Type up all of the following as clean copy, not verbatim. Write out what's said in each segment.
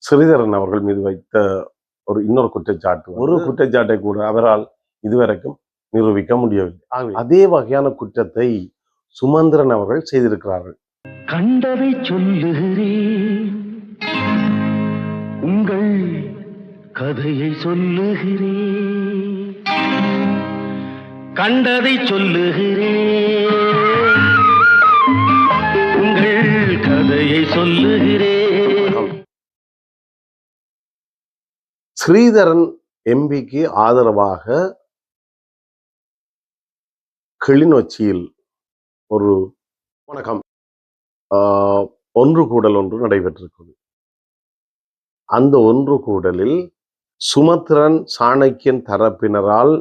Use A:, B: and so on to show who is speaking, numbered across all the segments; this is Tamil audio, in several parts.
A: ஸ்ரீதரன் அவர்கள் மீது வைத்த இன்னொரு குற்றச்சாட்டு, ஒரு குற்றச்சாட்டை கூட அவரால் இதுவரைக்கும் நிரூபிக்க முடியவில்லை. அதே வகையான குற்றத்தை சுமந்திரன் அவர்கள் செய்திருக்கிறார்கள்.
B: கண்டதை சொல்லுகிறேன், உங்கள் கதையை சொல்லுகிறேன், கண்டதை சொல்லுகிறேன், உங்கள் கதையை சொல்லுகிறேன்.
A: ஸ்ரீதரன் எம்பிக்கு ஆதரவாக கிளிநொச்சியில் ஒரு ஒன்று கூடல் ஒன்று நடைபெற்றிருக்கிறது. அந்த ஒன்று கூடலில் சுமந்திரன் சாணக்கியன் தரப்பினரால்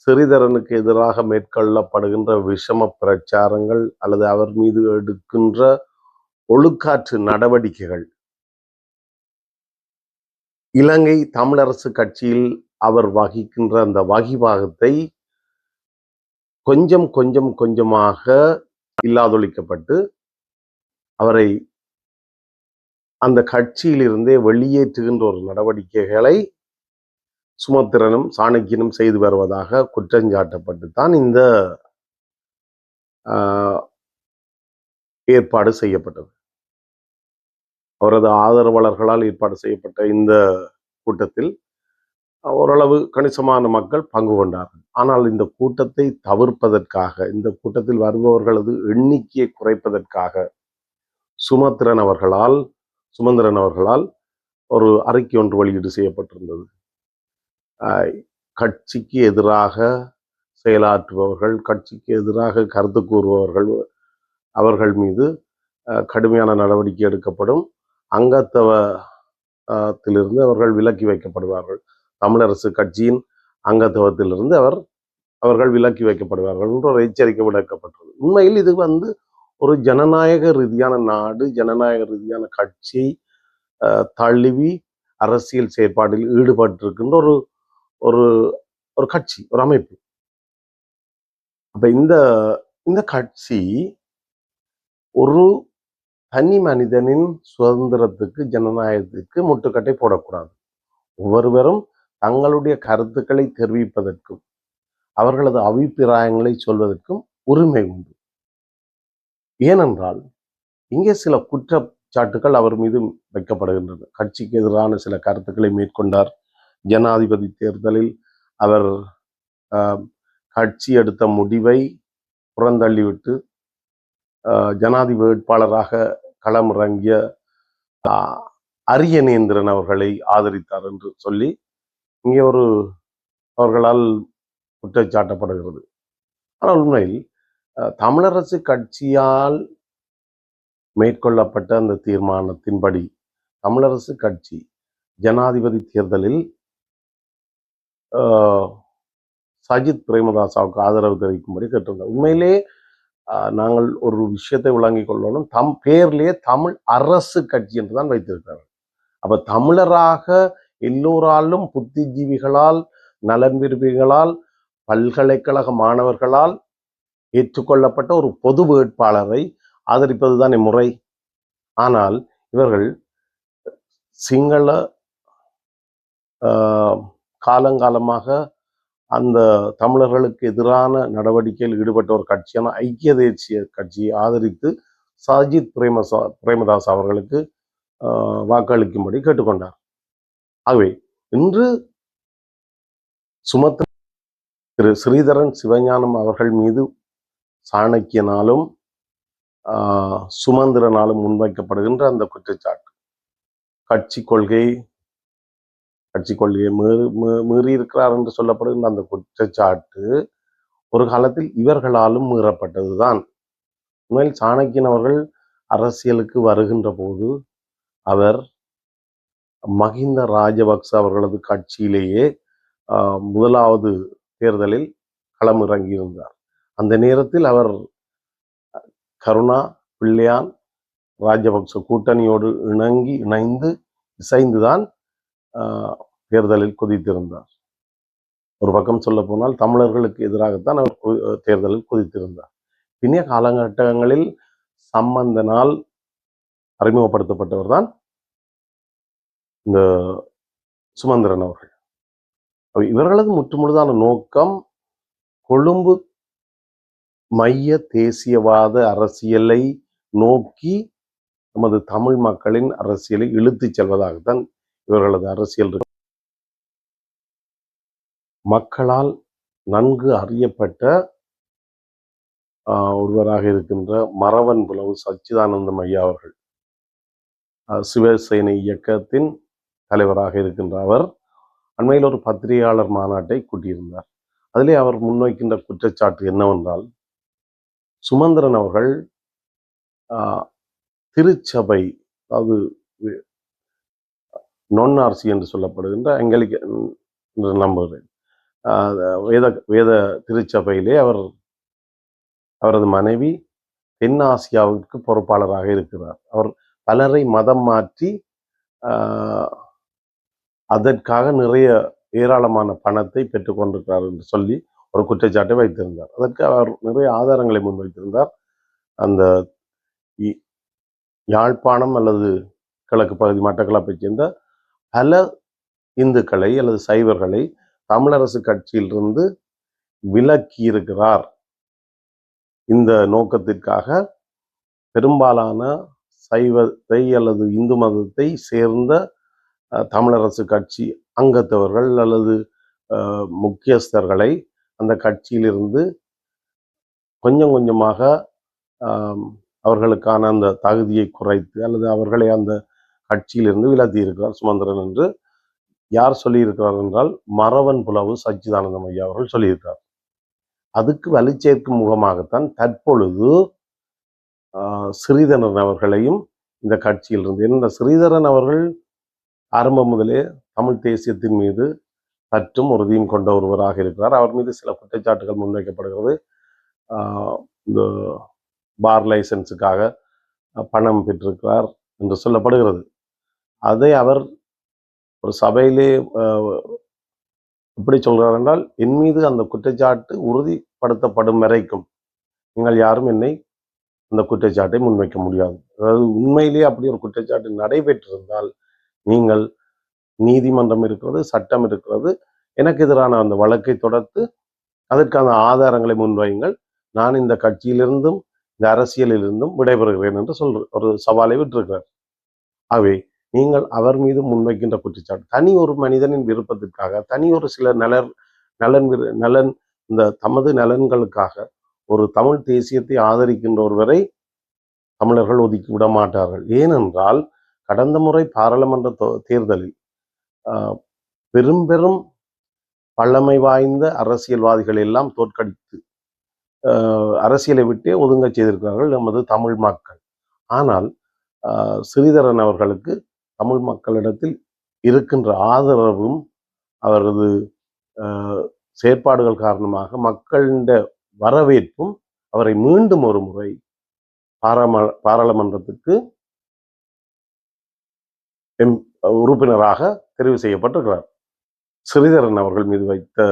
A: ஸ்ரீதரனுக்கு எதிராக மேற்கொள்ளப்படுகின்ற விஷம பிரச்சாரங்கள் அல்லது அவர் மீது எடுக்கின்ற ஒழுக்காற்று நடவடிக்கைகள், இலங்கை தமிழரசு கட்சியில் அவர் வகிக்கின்ற அந்த வகிபாகத்தை கொஞ்சம் கொஞ்சம் கொஞ்சமாக இல்லாதொழிக்கப்பட்டு அவரை அந்த கட்சியிலிருந்தே வெளியேற்றுகின்ற ஒரு நடவடிக்கைகளை சுமந்திரனும் சாணக்கியனும் செய்து வருவதாக குற்றஞ்சாட்டப்பட்டுத்தான் இந்த ஏற்பாடு செய்யப்பட்டது. அவரது ஆதரவாளர்களால் ஏற்பாடு செய்யப்பட்ட இந்த கூட்டத்தில் ஓரளவு கணிசமான மக்கள் பங்கு கொண்டார்கள். ஆனால் இந்த கூட்டத்தை தவிர்ப்பதற்காக, இந்த கூட்டத்தில் வருபவர்களது எண்ணிக்கையை குறைப்பதற்காக சுமந்திரன் அவர்களால் ஒரு அறிக்கை ஒன்று வெளியீடு செய்யப்பட்டிருந்தது. கட்சிக்கு எதிராக செயலாற்றுபவர்கள், கட்சிக்கு எதிராக கருத்து கூறுபவர்கள், அவர்கள் மீது கடுமையான நடவடிக்கை எடுக்கப்படும், அங்கத்துவத்திலிருந்து அவர்கள் விலக்கி வைக்கப்படுவார்கள், தமிழரசு கட்சியின் அங்கத்துவத்திலிருந்து அவர்கள் விலக்கி வைக்கப்படுவார்கள் என்று ஒரு எச்சரிக்கை விடுக்கப்பட்டது. உண்மையில் இது ஒரு ஜனநாயக ரீதியான நாடு, ஜனநாயக ரீதியான கட்சியை தழுவி அரசியல் செயற்பாட்டில் ஈடுபட்டிருக்கின்ற ஒரு கட்சி, ஒரு அமைப்பு. அப்ப இந்த கட்சி ஒரு தனி மனிதனின் சுதந்திரத்துக்கு, ஜனநாயகத்துக்கு முட்டுக்கட்டை போடக்கூடாது. ஒவ்வொருவரும் தங்களுடைய கருத்துக்களை தெரிவிப்பதற்கும் அவர்களது அபிப்பிராயங்களை சொல்வதற்கும் உரிமை உண்டு. ஏனென்றால் இங்கே சில குற்றச்சாட்டுகள் அவர் மீது வைக்கப்படுகின்றன. கட்சிக்கு எதிரான சில கருத்துக்களை மேற்கொண்டார். ஜனாதிபதி தேர்தலில் அவர் கட்சி எடுத்த முடிவை புறந்தள்ளிவிட்டு ஜனாதிபதி வேட்பாளராக களமிறங்கிய அரியநேந்திரன் அவர்களை ஆதரித்தார் என்று சொல்லி இங்கே அவர்களால் குற்றச்சாட்டப்படுகிறது. ஆனால் உண்மையில் தமிழரசு கட்சியால் மேற்கொள்ளப்பட்ட அந்த தீர்மானத்தின்படி தமிழரசு கட்சி ஜனாதிபதி தேர்தலில் சஜித் பிரேமதாசாவுக்கு ஆதரவு தெரிவிக்கும்படி கேட்டிருந்தார். உண்மையிலே நாங்கள் ஒரு விஷயத்தை விளங்கிக் கொள்ளணும். பேர்லேயே தமிழ் அரசு கட்சி என்றுதான் வைத்திருக்கிறார்கள். அப்ப தமிழராக எல்லோராலும், புத்திஜீவிகளால், நலன் விரும்பிகளால், பல்கலைக்கழக மாணவர்களால் ஏற்றுக்கொள்ளப்பட்ட ஒரு பொது வேட்பாளரை ஆதரிப்பதுதான் முறை. ஆனால் இவர்கள் சிங்கள காலங்காலமாக அந்த தமிழர்களுக்கு எதிரான நடவடிக்கையில் ஈடுபட்ட ஒரு கட்சியான ஐக்கிய தேசிய கட்சியை ஆதரித்து சஜித் பிரேமதாஸ் அவர்களுக்கு வாக்களிக்கும்படி கேட்டுக்கொண்டார். ஆகவே இன்று திரு ஸ்ரீதரன் சிவஞானம் அவர்கள் மீது சாணக்கியனாலும் சுமந்திரனாலும் முன்வைக்கப்படுகின்ற அந்த குற்றச்சாட்டு கட்சி கொள்கையை மீறி இருக்கிறார் என்று சொல்லப்படுகின்ற அந்த குற்றச்சாட்டு ஒரு காலத்தில் இவர்களாலும் மீறப்பட்டதுதான். உண்மையில் சாணக்கியன் அவர்கள் அரசியலுக்கு வருகின்ற போது அவர் மஹிந்த ராஜபக்ச அவர்களது கட்சியிலேயே முதலாவது தேர்தலில் களமிறங்கியிருந்தார். அந்த நேரத்தில் அவர் கருணா, பிள்ளையான், ராஜபக்ச கூட்டணியோடு இசைந்துதான் தேர்தலில் குதித்திருந்தார். ஒரு பக்கம் சொல்ல போனால் தமிழர்களுக்கு எதிராகத்தான் அவர் தேர்தலில் குதித்திருந்தார். பின்னைய காலகட்டங்களில் சம்பந்தனால் அறிமுகப்படுத்தப்பட்டவர் தான் இந்த சுமந்திரன் அவர்கள். இவர்களது முற்றுமுழுதான நோக்கம் கொழும்பு மைய தேசியவாத அரசியலை நோக்கி நமது தமிழ் மக்களின் அரசியலை இழுத்துச் செல்வதாகத்தான் இவர்களது அரசியல் இருக்கு. மக்களால் நன்கு அறியப்பட்ட ஒருவராக இருக்கின்ற மறவன் புலவு சச்சிதானந்தம் ஐயா அவர்கள் சிவசேனை இயக்கத்தின் தலைவராக இருக்கின்ற அவர் அண்மையில் ஒரு பத்திரிகையாளர் மாநாட்டை கூட்டியிருந்தார். அதிலே அவர் முன்வைக்கின்ற குற்றச்சாட்டு என்னவென்றால், சுமந்திரன் அவர்கள் திருச்சபை, அதாவது நொன்னார்சி என்று சொல்லப்படுகின்ற எங்களுக்கு நம்புகிறேன், வேத திருச்சபையிலே அவரது மனைவி தென்னாசியாவிற்கு பொறுப்பாளராக இருக்கிறார். அவர் பலரை மதம் மாற்றி அதற்காக நிறைய ஏராளமான பணத்தை பெற்றுக்கொண்டிருக்கிறார் என்று சொல்லி ஒரு குற்றச்சாட்டை வைத்திருந்தார். அதற்கு அவர் நிறைய ஆதாரங்களை முன்வைத்திருந்தார். அந்த யாழ்ப்பாணம் அல்லது கிழக்கு பகுதி மட்டக்களப்பை சேர்ந்த பல இந்துக்களை அல்லது சைவர்களை தமிழரசு கட்சியிலிருந்து விலக்கி இருக்கிறார். இந்த நோக்கத்திற்காக பெரும்பாலான சைவத்தை அல்லது இந்து மதத்தை சேர்ந்த தமிழரசு கட்சி அங்கத்தவர்கள் அல்லது முக்கியஸ்தர்களை அந்த கட்சியிலிருந்து கொஞ்சம் கொஞ்சமாக அவர்களுக்கான அந்த தகுதியை குறைத்து அல்லது அவர்களை அந்த கட்சியிலிருந்து விலத்தி இருக்கிறார் சுமந்திரன் என்று யார் சொல்லியிருக்கிறார் என்றால், மறவன் புலவு சச்சிதானந்தம் ஐயா அவர்கள் சொல்லியிருக்கிறார். அதுக்கு வலிச்சேர்க்கும் முகமாகத்தான் தற்பொழுது ஸ்ரீதரன் அவர்களையும் இந்த கட்சியிலிருந்து, இந்த ஸ்ரீதரன் அவர்கள் ஆரம்பம் முதலே தமிழ் தேசியத்தின் மீது பற்றும் உறுதியும் கொண்ட ஒருவராக இருக்கிறார். அவர் மீது சில குற்றச்சாட்டுகள் முன்வைக்கப்படுகிறது. இந்த பார் லைசன்ஸுக்காக பணம் பெற்றிருக்கிறார் என்று சொல்லப்படுகிறது. அதை அவர் ஒரு சபையிலே எப்படி சொல்கிறார் என்றால், என் மீது அந்த குற்றச்சாட்டு உறுதிப்படுத்தப்படும் வரைக்கும் நீங்கள் யாரும் என்னை அந்த குற்றச்சாட்டை முன்வைக்க முடியாது. அதாவது உண்மையிலேயே அப்படி ஒரு குற்றச்சாட்டு நடைபெற்றிருந்தால் நீங்கள் நீதிமன்றம் இருக்கிறது, சட்டம் இருக்கிறது, எனக்கு எதிரான அந்த வழக்கை தொடர்ந்து அதற்கான ஆதாரங்களை முன்வையுங்கள், நான் இந்த கட்சியிலிருந்தும் இந்த அரசியலிலிருந்தும் விடைபெறுகிறேன் என்று ஒரு சவாலை விட்டிருக்கிறார். ஆகவே நீங்கள் அவர் மீது முன்வைக்கின்ற குற்றச்சாட்டு தனி ஒரு மனிதனின் விருப்பத்திற்காக, தனி ஒரு சில நலன் இந்த தமது நலன்களுக்காக ஒரு தமிழ் தேசியத்தை ஆதரிக்கின்ற ஒருவரை தமிழர்கள் ஒதுக்கி விட மாட்டார்கள். ஏனென்றால் கடந்த முறை பாராளுமன்ற தேர்தலில் பெரும் பழமை வாய்ந்த அரசியல்வாதிகள் எல்லாம் தோற்கடித்து அரசியலை விட்டே ஒதுங்க செய்திருக்கிறார்கள் நமது தமிழ் மக்கள். ஆனால் ஸ்ரீதரன் அவர்களுக்கு தமிழ் மக்களிடத்தில் இருக்கின்ற ஆதரவும் அவரது செயற்பாடுகள் காரணமாக மக்களின் வரவேற்பும் அவரை மீண்டும் ஒரு முறை பாராளுமன்றத்துக்கு உறுப்பினராக தெரிவு செய்யப்பட்டிருக்கிறார். ஸ்ரீதரன் அவர்கள் மீது வைத்த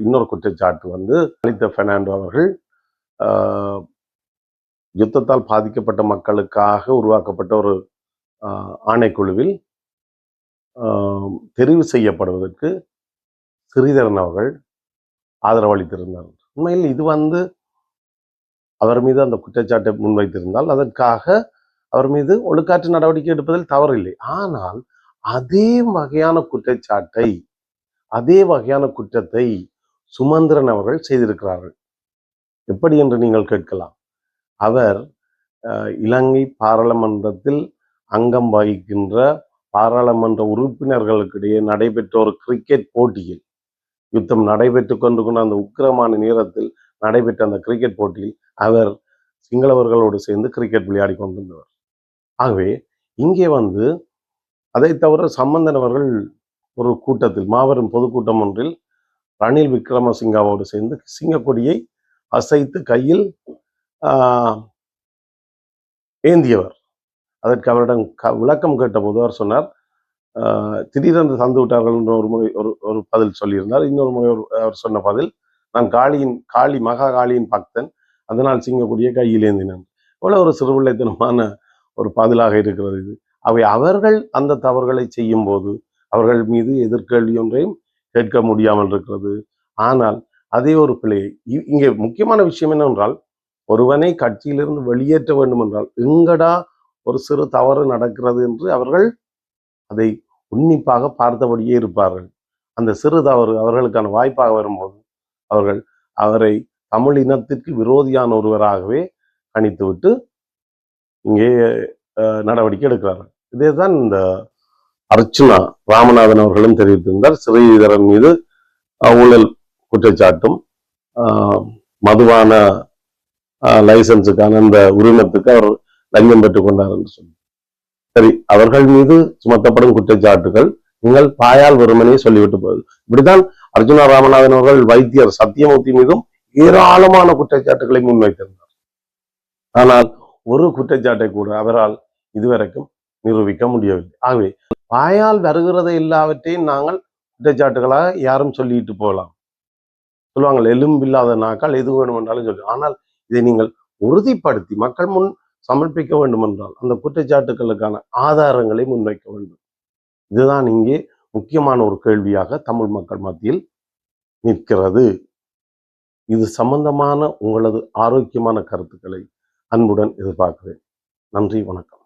A: இன்னொரு குற்றச்சாட்டு அலித்த பெர்னாண்டோ அவர்கள் யுத்தத்தால் பாதிக்கப்பட்ட மக்களுக்காக உருவாக்கப்பட்ட ஒரு ஆணைக்குழுவில் தெரிவு செய்யப்படுவதற்கு ஸ்ரீதரன் அவர்கள் ஆதரவு அளித்திருந்தார். உண்மையில் இது அவர் மீது அந்த குற்றச்சாட்டை முன்வைத்திருந்தால் அதற்காக அவர் மீது ஒழுக்காற்று நடவடிக்கை எடுப்பதில் தவறில்லை. ஆனால் அதே வகையான குற்றத்தை சுமந்திரன் அவர்கள் செய்திருக்கிறார்கள். எப்படி என்று நீங்கள் கேட்கலாம். அவர் இலங்கை பாராளுமன்றத்தில் அங்கம் வகிக்கின்ற பாராளுமன்ற உறுப்பினர்களுக்கிடையே நடைபெற்ற ஒரு கிரிக்கெட் போட்டியில், யுத்தம் நடைபெற்று கொண்டு அந்த உக்கிரமான நேரத்தில் நடைபெற்ற அந்த கிரிக்கெட் போட்டியில் அவர் சிங்களவர்களோடு சேர்ந்து கிரிக்கெட் விளையாடி கொண்டிருந்தவர். ஆகவே இங்கே அதை தவிர சம்பந்தன் அவர்கள் ஒரு கூட்டத்தில், மாபெரும் பொதுக்கூட்டம் ஒன்றில் ரணில் விக்ரமசிங்காவோடு சேர்ந்து சிங்கக்கொடியை அசைத்து கையில் ஏந்தியவர். அதற்கு அவரிடம் விளக்கம் கேட்டபோது அவர் சொன்னார், திடீரென்று தந்து விட்டார்கள் என்ற ஒரு முறை ஒரு பதில் சொல்லியிருந்தார். இன்னொரு முறை அவர் சொன்ன பதில், நான் மகா காளியின் பக்தன், அதனால் சிங்கக்கொடியை கையில் ஏந்தினான். இவ்வளவு ஒரு சிறுபிள்ளைத்தனமான ஒரு பதிலாக இருக்கிறது இது. அவை அவர்கள் அந்த தவறுகளை செய்யும் போது அவர்கள் மீது எதிர்கேள்வி ஒன்றையும் கேட்க முடியாமல் இருக்கிறது. ஆனால் அதே ஒரு பிழையை இங்கே முக்கியமான விஷயம் என்னவென்றால், ஒருவனை கட்சியிலிருந்து வெளியேற்ற வேண்டும் என்றால் எங்கடா ஒரு சிறு தவறு நடக்கிறது என்று அவர்கள் அதை உன்னிப்பாக பார்த்தபடியே இருப்பார்கள். அந்த சிறு தவறு அவர்களுக்கான வாய்ப்பாக வரும்போது அவர்கள் அவரை தமிழ் இனத்திற்கு விரோதியான ஒருவராகவே கணித்துவிட்டு இங்கே நடவடிக்கை எடுக்கிறார்கள். இதேதான் இந்த அர்ச்சுனா ராமநாதன் அவர்களும் தெரிவித்திருந்தார். ஸ்ரீதரன் மீது ஊழல் குற்றச்சாட்டும் மதுவான லைசன்ஸுக்கான அந்த உரிமத்துக்கு அவர் லஞ்சம் பெற்றுக் கொண்டார் என்று சொல்லி, சரி, அவர்கள் மீது சுமத்தப்படும் குற்றச்சாட்டுகள் நீங்கள் பாயால் வெறுமனே சொல்லிவிட்டு போகுது. இப்படித்தான் அர்ஜுனா ராமநாதன் அவர்கள் வைத்தியர் சத்தியமூர்த்தி மீதும் ஏராளமான குற்றச்சாட்டுகளை முன்வைத்திருந்தார். ஆனால் ஒரு குற்றச்சாட்டை கூட அவரால் இதுவரைக்கும் நிரூபிக்க முடியவில்லை. ஆகவே வாயால் வருகிறதை எல்லாவற்றையும் நாங்கள் குற்றச்சாட்டுகளாக யாரும் சொல்லிட்டு போகலாம். சொல்லுவாங்க, எலும்பில்லாத நாக்கால் எது வேணும் என்றாலும் சொல்லு. ஆனால் இதை நீங்கள் உறுதிப்படுத்தி மக்கள் முன் சமர்ப்பிக்க வேண்டும் என்றால் அந்த குற்றச்சாட்டுகளுக்கான ஆதாரங்களை முன்வைக்க வேண்டும். இதுதான் இங்கே முக்கியமான ஒரு கேள்வியாக தமிழ் மக்கள் மத்தியில் நிற்கிறது. இது சம்பந்தமான உங்களது ஆரோக்கியமான கருத்துக்களை அன்புடன் எதிர்பார்க்கிறேன். நன்றி, வணக்கம்.